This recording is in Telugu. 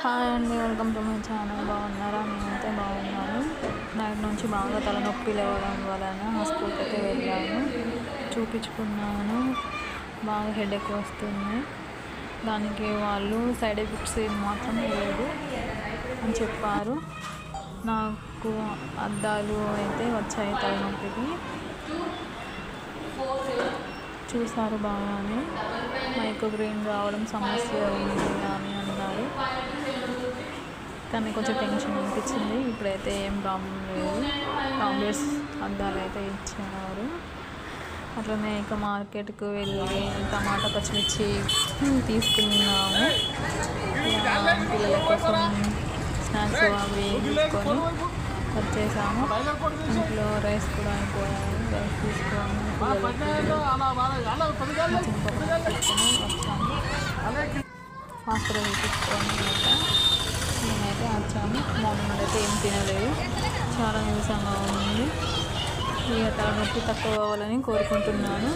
హాయ్ అండి, వెల్కమ్ టు మై ఛానల్. బాగున్నారా? నేనైతే బాగున్నాను. నైట్ నుంచి బాగా తలనొప్పి లేవడం వలన హాస్పిటల్కి అయితే వెళ్ళాను, చూపించుకున్నాను. బాగా హెడేక్ వస్తుంది. దానికి వాళ్ళు సైడ్ ఎఫెక్ట్స్ మాత్రం లేదు అని చెప్పారు. నాకు అద్దాలు అయితే వచ్చాయి తలనొప్పికి. చూసారు బాగానే. మైగ్రేన్ రావడం సమస్య ఉంది అని అన్నారు, కానీ కొంచెం టెన్షన్ అనిపించింది. ఇప్పుడైతే ఏం ప్రాబ్లం లేదు. టాబ్లెట్స్ అద్దాలు అయితే ఇచ్చారు. అట్లనే ఇక మార్కెట్కి వెళ్ళి టమాటా పచ్చిమిర్చి తీసుకున్నాము. పిల్లల కోసం స్నాక్స్ అవి తీసుకొని వచ్చేసాము. ఇంట్లో రైస్ కూడా అయిపోయాయి. రైస్ తీసుకొని హాస్పిటల్ తీసుకొని నేనైతే వచ్చాను. మార్నింగ్ అయితే ఏం తినలేదు, చాలా నీరసంగా ఉంది. ఇక తలనొప్పి తక్కువ అవ్వాలని కోరుకుంటున్నాను.